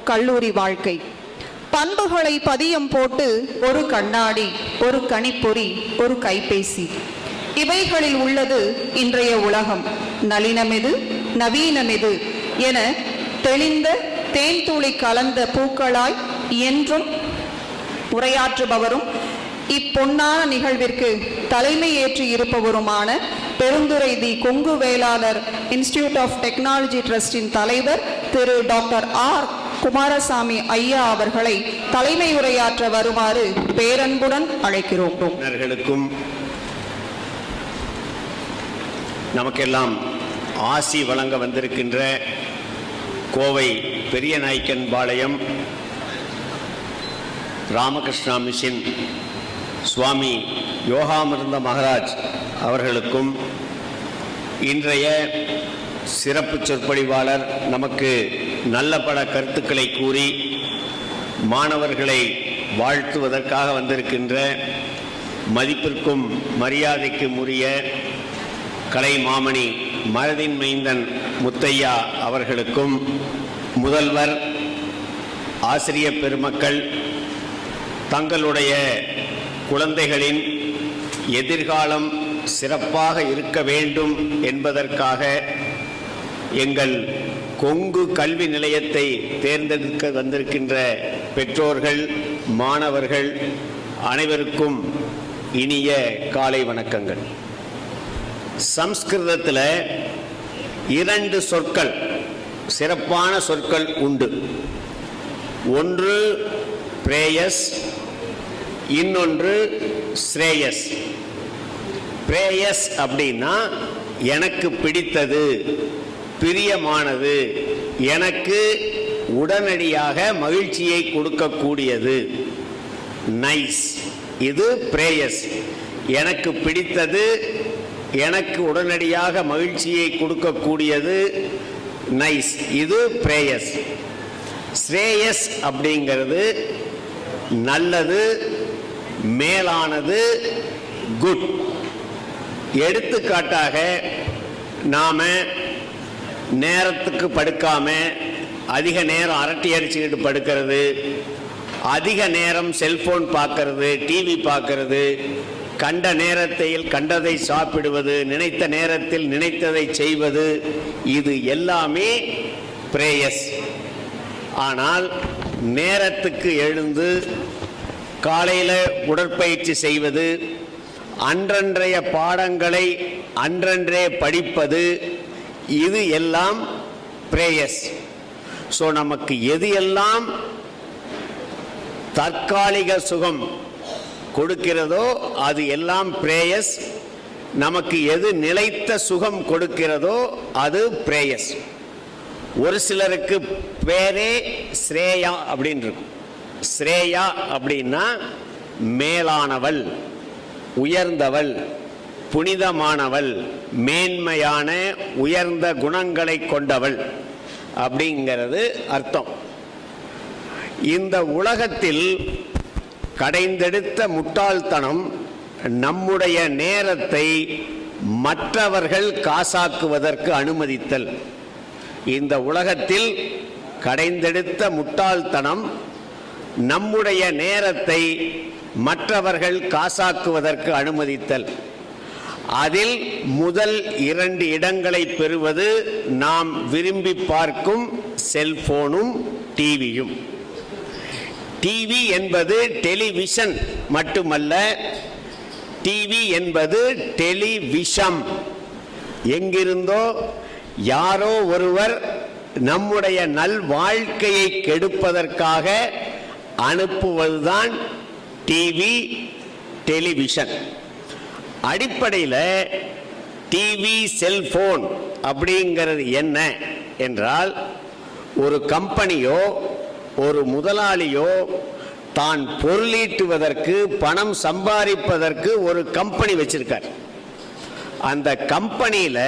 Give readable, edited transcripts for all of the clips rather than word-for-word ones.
கல்லூரி வாழ்க்கை. பண்புகளை பதியம் போட்டு ஒரு கண்ணாடி, ஒரு கணிப்பொறி, ஒரு கைபேசி, இவைகளில் உள்ளது இன்றைய உலகம். நளினமெது நவீனமெது என தெளிந்த தேன்தூளி கலந்த பூக்களாய் என்றும் உரையாற்றுபவரும் இப்பொன்னான நிகழ்விற்கு தலைமை ஏற்றி இருப்பவருமான பெருந்துறை தி Kongu Vellalar institute of technology ட்ரஸ்டின் தலைவர் திரு டாக்டர் ஆர் குமாரசாமி ஐயா அவர்களை தலைமை உரையாற்ற வருமாறு பேரன்புடன் அழைக்கிறோம். நமக்கெல்லாம் ஆசி வழங்க வந்திருக்கின்ற கோவை பெரியநாயக்கன் பாளையம் ராமகிருஷ்ணா மிஷன் சுவாமி யோகாமிருந்த மகராஜ் அவர்களுக்கும் இன்றைய சிறப்பு சொற்பொழிவாளர் நமக்கு நல்ல பல கருத்துக்களை கூறி மாணவர்களை வாழ்த்துவதற்காக வந்திருக்கின்ற மதிப்பிற்கும் மரியாதைக்கும் உரிய கலை மாமணி மனதின் மைந்தன் முத்தையா அவர்களுக்கும், முதல்வர், ஆசிரியர் பெருமக்கள் தங்களுடைய குழந்தைகளின் எதிர்காலம் சிறப்பாக இருக்க வேண்டும் என்பதற்காக எங்கள் கொங்கு கல்வி நிலையத்தை தேர்ந்தெடுக்க வந்திருக்கின்ற பெற்றோர்கள், மாணவர்கள் அனைவருக்கும் இனிய காலை வணக்கங்கள். சம்ஸ்கிருதத்தில் 2 சொற்கள், சிறப்பான சொற்கள் உண்டு. ஒன்று பிரேயஸ், இன்னொன்று ஸ்ரேயஸ். பிரேயஸ் அப்படின்னா எனக்கு பிடித்தது, பிரியமானது, எனக்கு உடனடியாக மகிழ்ச்சியை கொடுக்கக்கூடியது, நைஸ். இது பிரேயஸ். எனக்கு பிடித்தது, எனக்கு உடனடியாக மகிழ்ச்சியை கொடுக்கக்கூடியது, நைஸ். இது பிரேயஸ். ஸ்ரேயஸ் அப்படிங்கிறது நல்லது, மேலானது, குட். எடுத்துக்காட்டாக நாம நேரத்துக்கு படுக்காம அதிக நேரம் அரட்டை அடிச்சுக்கிட்டு படுக்கிறது, அதிக நேரம் செல்போன் பார்க்கறது, டிவி பார்க்கறது, கண்ட நேரத்தில் கண்டதை சாப்பிடுவது, நினைத்த நேரத்தில் நினைத்ததை செய்வது, இது எல்லாமே பிரேயஸ். ஆனால் நேரத்துக்கு எழுந்து காலையில் உடற்பயிற்சி செய்வது, அன்றன்றைய பாடங்களை அன்றன்றே படிப்பது, இது எல்லாம் பிரேயஸ். ஸோ நமக்கு எது எல்லாம் தற்காலிக சுகம் கொடுக்கிறதோ அது எல்லாம் பிரேயஸ். நமக்கு எது நிலைத்த சுகம் கொடுக்கிறதோ அது பிரேயஸ். ஒரு சிலருக்கு பேரே ஸ்ரேயா அப்படின்னு இருக்கும். ஸ்ரேயா அப்படின்னா மேலானவள், உயர்ந்தவள், புனிதமானவள், மேன்மையான உயர்ந்த குணங்களை கொண்டவள் அப்படிங்கிறது அர்த்தம். இந்த உலகத்தில் கடைந்தெடுத்த முட்டாள்தனம் நம்முடைய நேரத்தை மற்றவர்கள் காசாக்குவதற்கு அனுமதித்தல். இந்த உலகத்தில் கடைந்தெடுத்த முட்டாள்தனம் நம்முடைய நேரத்தை மற்றவர்கள் காசாக்குவதற்கு அனுமதித்தல். அதில் முதல் 2 இடங்களை பெறுவது நாம் விரும்பி பார்க்கும் செல்போனும் டிவியும். டிவி என்பது டெலிவிஷன் மட்டுமல்ல, டிவி என்பது டெலிவிஷம். எங்கிருந்தோ யாரோ ஒருவர் நம்முடைய நல் வாழ்க்கையை கெடுப்பதற்காக அனுப்புவதுதான் டிவி, டெலிவிஷன். அடிப்படையில் டிவி, செல்போன் அப்படிங்கிறது என்ன என்றால், ஒரு கம்பெனியோ ஒரு முதலாளியோ தான் பொருளீட்டுவதற்கு, பணம் சம்பாதிப்பதற்கு ஒரு கம்பெனி வச்சிருக்கார். அந்த கம்பெனியில்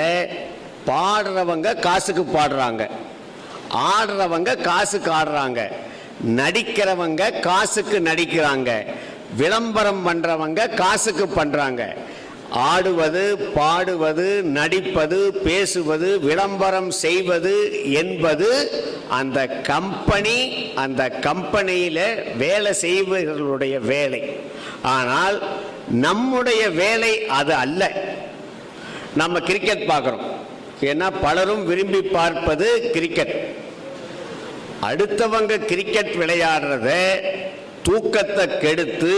பாடுறவங்க காசுக்கு பாடுறாங்க, ஆடுறவங்க காசுக்கு ஆடுறாங்க, நடிக்கிறவங்க காசுக்கு நடிக்கிறாங்க, விளம்பரம் பண்றவங்க காசுக்கு பண்றாங்க. ஆடுவது, பாடுவது, நடிப்பது, பேசுவது, விளம்பரம் செய்வது என்பது அந்த கம்பெனியில் வேலை செய்பவர்களுடைய வேலை. ஆனால் நம்முடைய வேலை அது அல்ல. நம்ம கிரிக்கெட் பார்க்குறோம், ஏன்னா பலரும் விரும்பி பார்ப்பது கிரிக்கெட். அடுத்தவங்க கிரிக்கெட் விளையாடுறத தூக்கத்தை கெடுத்து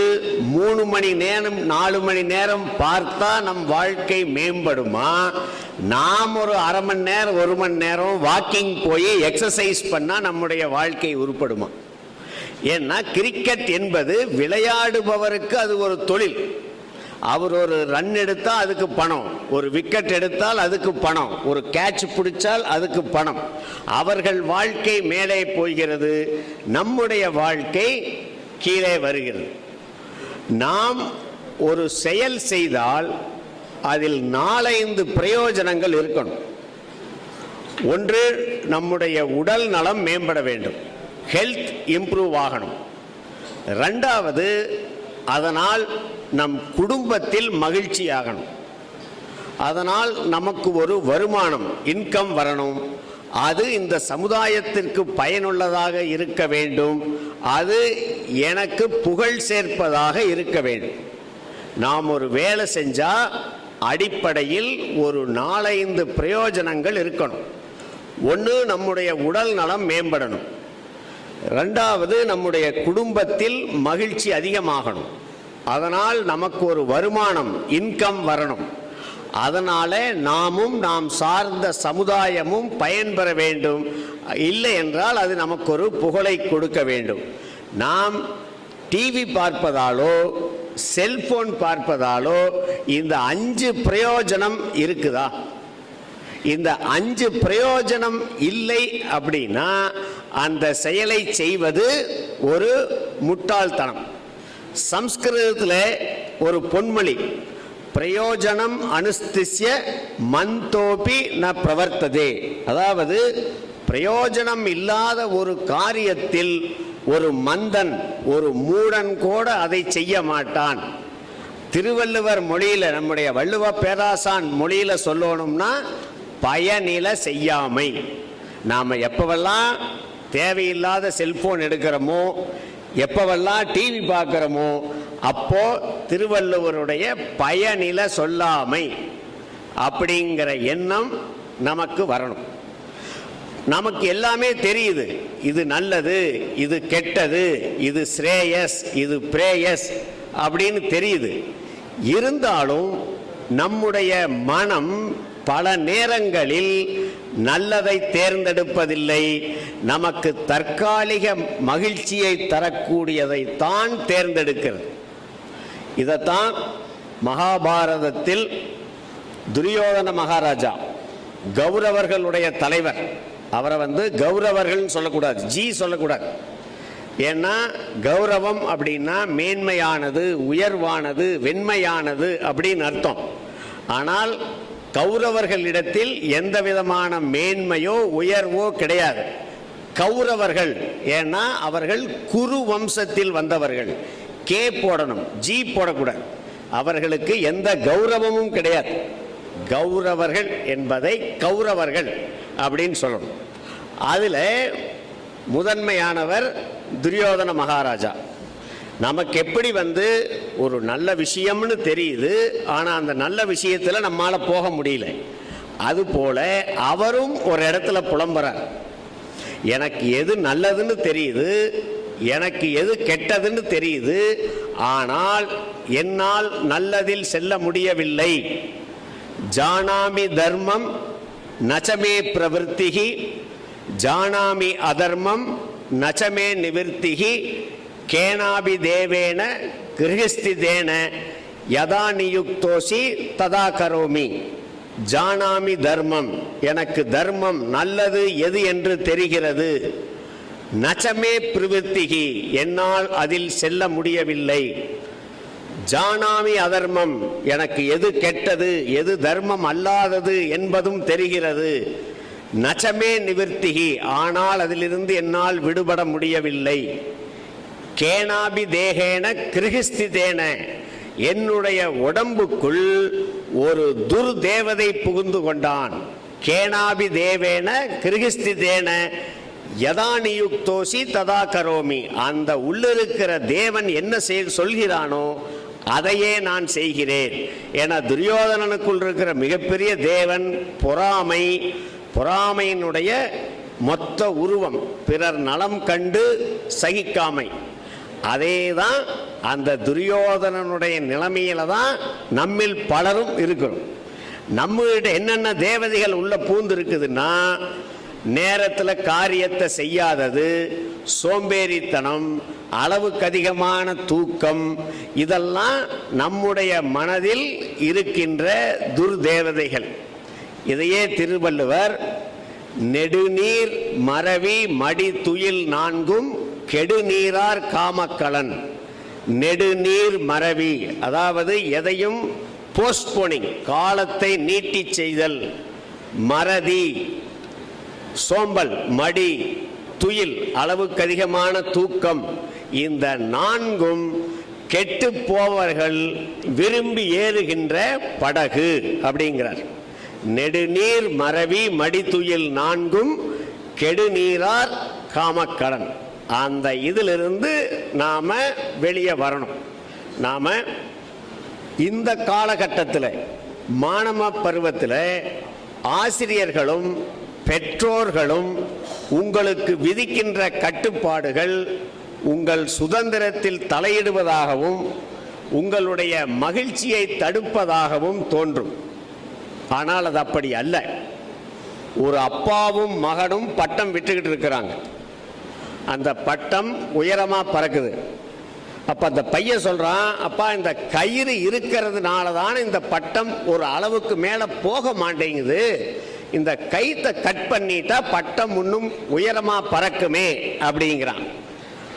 3 மணி நேரம் 4 மணி நேரம் பார்த்தா நம் வாழ்க்கை மேம்படுமா? நாம் ஒரு அரை மணி நேரம் 1 மணி நேரம் வாக்கிங் போய் எக்ஸசைஸ் பண்ணா நம்முடைய வாழ்க்கை உருப்படுமா? ஏன்னா கிரிக்கெட் என்பது விளையாடுபவருக்கு அது ஒரு தொழில். அவர் ஒரு ரன் எடுத்தால் அதுக்கு பணம், ஒரு விக்கெட் எடுத்தால் அதுக்கு பணம், ஒரு கேட்ச் பிடிச்சால் அதுக்கு பணம். அவர்கள் வாழ்க்கை மேலே போகிறது, நம்முடைய வாழ்க்கை கீழே வருகிறது. நாம் ஒரு செயல் செய்தால் அதில் 4-5 பிரயோஜனங்கள் இருக்கணும். ஒன்று, நம்முடைய உடல் நலம் மேம்பட வேண்டும், ஹெல்த் இம்ப்ரூவ் ஆகணும். ரெண்டாவது, அதனால் நம் குடும்பத்தில் மகிழ்ச்சி ஆகணும், அதனால் நமக்கு ஒரு வருமானம் இன்கம் வரணும், அது இந்த சமுதாயத்திற்கு பயனுள்ளதாக இருக்க வேண்டும், அது எனக்கு புகழ் சேர்ப்பதாக இருக்க வேண்டும். நாம் ஒரு வேலை செஞ்சா அடிப்படையில் ஒரு 4-5 பிரயோஜனங்கள் இருக்கணும். ஒன்று, நம்முடைய உடல் நலம் மேம்படணும். ரெண்டாவது, நம்முடைய குடும்பத்தில் மகிழ்ச்சி அதிகமாகணும், அதனால் நமக்கு ஒரு வருமானம் இன்கம் வரணும், அதனால நாமும் நாம் சார்ந்த சமுதாயமும் பயன்பெற வேண்டும். இல்லை என்றால் அது நமக்கு ஒரு புகழை கொடுக்க வேண்டும். நாம் டிவி பார்ப்பதாலோ செல்போன் பார்ப்பதாலோ இந்த 5 பிரயோஜனம் இருக்குதா? இந்த 5 பிரயோஜனம் இல்லை அப்படின்னா அந்த செயலை செய்வது ஒரு முட்டாள்தனம். சம்ஸ்கிருதத்தில் ஒரு பொன்மொழி, பிரயோஜனம் அனுஸ்திஸ்ய மந்தோபி ந பிரவர்த்ததே. அதாவது பிரயோஜனம் இல்லாத ஒரு காரியத்தில் ஒரு மந்தன், ஒரு மூடன் கூட அதை செய்ய மாட்டான். திருவள்ளுவர் மொழியில, நம்முடைய வள்ளுவ பேராசான் மொழியில சொல்லணும்னா பயனில செய்யாமை. நாம எப்பவெல்லாம் தேவையில்லாத செல்போன் எடுக்கிறோமோ, எப்பவெல்லாம் டிவி பார்க்கிறோமோ, அப்போ திருவள்ளுவருடைய பயனில சொல்லாமை அப்படிங்கிற எண்ணம் நமக்கு வரணும். நமக்கு எல்லாமே தெரியுது, இது நல்லது, இது கெட்டது, இது ஸ்ரேயஸ், இது பிரேயஸ் அப்படின்னு தெரியுது. இருந்தாலும் நம்முடைய மனம் பல நேரங்களில் நல்லதை தேர்ந்தெடுப்பதில்லை, நமக்கு தற்காலிக மகிழ்ச்சியை தரக்கூடியதை தான் தேர்ந்தெடுக்கிறது. இதைத்தான் மகாபாரதத்தில் துரியோதன மகாராஜா, கௌரவர்களுடைய தலைவர், அவரை கௌரவர்கள் சொல்லக்கூடாது, ஜி சொல்லக்கூடாது. ஏன்னா கௌரவம் அப்படின்னா மேன்மையானது, உயர்வானது, வெண்மையானது அப்படின்னு அர்த்தம். ஆனால் கௌரவர்களிடத்தில் எந்த விதமான மேன்மையோ உயர்வோ கிடையாது. கௌரவர்கள் ஏன்னா அவர்கள் குரு வம்சத்தில் வந்தவர்கள், கே போடணும், ஜி போடக்கூடாது. அவர்களுக்கு எந்த கௌரவமும் கிடையாது. கௌரவர்கள் என்பதை கௌரவர்கள் அப்படின்னு சொல்லணும். அதில் முதன்மையானவர் துரியோதன மகாராஜா. நமக்கு எப்படி ஒரு நல்ல விஷயம்னு தெரியுது, ஆனால் அந்த நல்ல விஷயத்தில் நம்மால் போக முடியல. அதுபோல அவரும் ஒரு இடத்துல புலம்புறார். எனக்கு எது நல்லதுன்னு தெரியுது, எனக்கு எது கெட்டதுன்னு தெரியுது, ஆனால் என்னால் நல்லதில் செல்ல முடியவில்லை. ஜானாமி தர்மம் நச்சமே பிரவருத்திகி, ஜானாமி அதர்மம் நச்சமே நிவர்த்திகி, கேனாபி தேவேன கிருஹஸ்திதேன யதா நியுக்தோசி ததா கரோமி. ஜானாமி தர்மம், எனக்கு தர்மம் நல்லது எது என்று தெரிகிறது. நச்சமே பிரவருத்திகி, என்னால் அதில் செல்ல முடியவில்லை. ஜானாமி அதர்மம், எனக்கு எது கெட்டது எது தர்மம் அல்லாதது என்பதும் தெரிகிறது. நச்சமே நிவர்த்திகி, ஆனால் அதிலிருந்து என்னால் விடுபட முடியவில்லை. கேனாபி தேகேன கிருஹஸ்திதேன, என்னுடைய உடம்புக்குள் ஒரு துர்தேவதை புகுந்து கொண்டான். கேனாபி தேவேன கிருஹஸ்திதேன யதா நியுக்தோசி ததா கரோமி. அந்த உள்ளிருக்கிற தேவன் என்ன சொல்கிறானோ அதையே நான் செய்கிறேன். ஏன்னா துரியோதனனுக்குள் இருக்கிற மிகப்பெரிய தேவன் பொறாமை. பொறாமையினுடைய மொத்த உருவம் பிறர் நலம் கண்டு சகிக்காமை. அதே தான் அந்த துரியோதனனுடைய நிலைமையில தான் நம்மில் பலரும் இருக்கிறோம். நம்மகிட்ட என்னென்ன தேவதைகள் உள்ள பூந்து இருக்குதுன்னா, நேரத்தில் காரியத்தை செய்யாதது, சோம்பேறித்தனம், அளவுக்கு அதிகமான தூக்கம், இதெல்லாம் நம்முடைய மனதில் இருக்கின்ற துர்தேவதைகள். இதையே திருவள்ளுவர் நெடுநீர் மறவி மடி துயில் நான்கும் கெடுநீரார் காமக்கலன். நெடுநீர் மறவி, அதாவது எதையும் போஸ்ட்போனிங், காலத்தை நீட்டி செய்தல். மறதி, சோம்பல், மடி, துயில், அளவுக்கு அதிகமான தூக்கம், இந்த நான்கும் கெட்டு போவர்கள் விரும்பி ஏறுகின்ற படகு அப்படிங்கிறார். நெடுநீர் மறவி மடித்துயில் நான்கும் கெடுநீரார் காமக்கடன். அந்த இதிலிருந்து நாம வெளியே வரணும். நாம இந்த காலகட்டத்தில் மாணவ பருவத்தில் ஆசிரியர்களும் பெற்றோர்களும் உங்களுக்கு விதிக்கின்ற கட்டுப்பாடுகள் உங்கள் சுதந்திரத்தில் தலையிடுவதாகவும் உங்களுடைய மகிழ்ச்சியை தடுப்பதாகவும் தோன்றும். ஆனால் அது அப்படி அல்ல. ஒரு அப்பாவும் மகனும் பட்டம் விட்டுக்கிட்டு இருக்கிறாங்க. அந்த பட்டம் உயரமா பறக்குது. அப்ப அந்த பையன் சொல்றான், அப்பா இந்த கயிறு இருக்கிறதுனால தான் இந்த பட்டம் ஒரு அளவுக்கு மேல போக மாட்டேங்குது, இந்த கயித்தை கட் பண்ணிட்டா பட்டம் இன்னும் உயரமா பறக்குமே அப்படிங்கிறான்.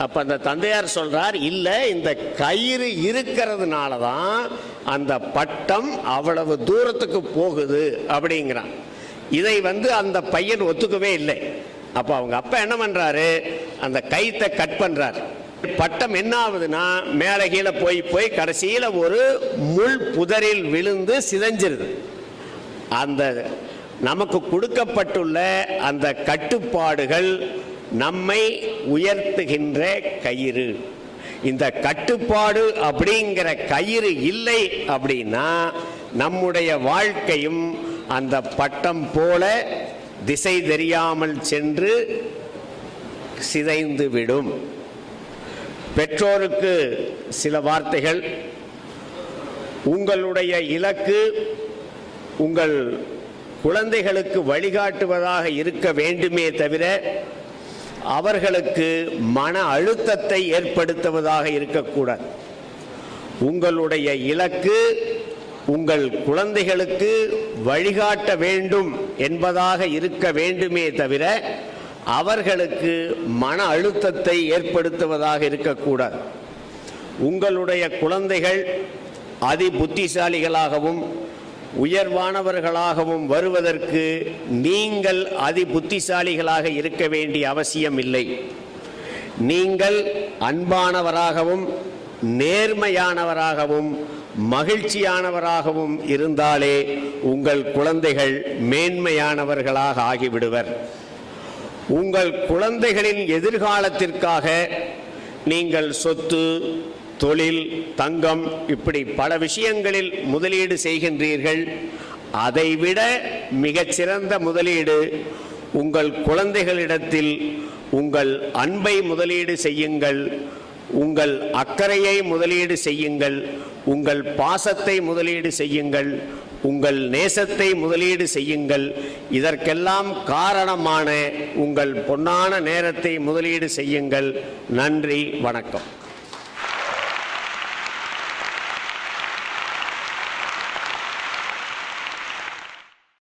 அப்ப அந்த தந்தையார் சொல்றார், இல்ல இந்த கயிறு இருக்கிறதுனால தான் அந்த பட்டம் அவ்வளவு தூரத்துக்கு போகுது அப்படிங்கிறான். இதை அந்த பையன் ஒத்துக்கவே இல்லை. அப்ப அவங்க அப்பா என்ன பண்றாரு, அந்த கயித்தை கட் பண்றார். பட்டம் என்ன ஆகுதுன்னா மேலே கீழே போய் போய் கடைசியில் ஒரு முள் புதரில் விழுந்து சிதைஞ்சிருது. அந்த நமக்கு கொடுக்கப்பட்டுள்ள அந்த கட்டுப்பாடுகள் நம்மை உயர்த்துகின்ற கயிறு. இந்த கட்டுப்பாடு அப்படிங்கிற கயிறு இல்லை அப்படின்னா நம்முடைய வாழ்க்கையும் அந்த பட்டம் போல திசை தெரியாமல் சென்று சிதைந்து விடும். பெற்றோருக்கு சில வார்த்தைகள். உங்களுடைய இலக்கு உங்கள் குழந்தைகளுக்கு வழிகாட்டுவதாக இருக்க வேண்டுமே தவிர அவர்களுக்கு மன அழுத்தத்தை ஏற்படுத்துவதாக இருக்கக்கூடாது. உங்களுடைய இலக்கு உங்கள் குழந்தைகளுக்கு வழிகாட்ட வேண்டும் என்பதாக இருக்க வேண்டுமே தவிர அவர்களுக்கு மன அழுத்தத்தை ஏற்படுத்துவதாக இருக்கக்கூடாது. உங்களுடைய குழந்தைகள் அதி புத்திசாலிகளாகவும் உயர்வானவர்களாகவும் வருவதற்கு நீங்கள் அதி புத்திசாலிகளாக இருக்க வேண்டிய அவசியம் இல்லை. நீங்கள் அன்பானவராகவும் நேர்மையானவராகவும் மகிழ்ச்சியானவராகவும் இருந்தாலே உங்கள் குழந்தைகள் மேன்மையானவர்களாக ஆகிவிடுவர். உங்கள் குழந்தைகளின் எதிர்காலத்திற்காக நீங்கள் சொத்து, தொழில், தங்கம், இப்படி பல விஷயங்களில் முதலீடு செய்கின்றீர்கள். அதைவிட மிகச்சிறந்த முதலீடு உங்கள் குழந்தைகளிடத்தில் உங்கள் அன்பை முதலீடு செய்யுங்கள், உங்கள் அக்கறையை முதலீடு செய்யுங்கள், உங்கள் பாசத்தை முதலீடு செய்யுங்கள், உங்கள் நேசத்தை முதலீடு செய்யுங்கள். இதற்கெல்லாம் காரணமான உங்கள் பொன்னான நேரத்தை முதலீடு செய்யுங்கள். நன்றி, வணக்கம்.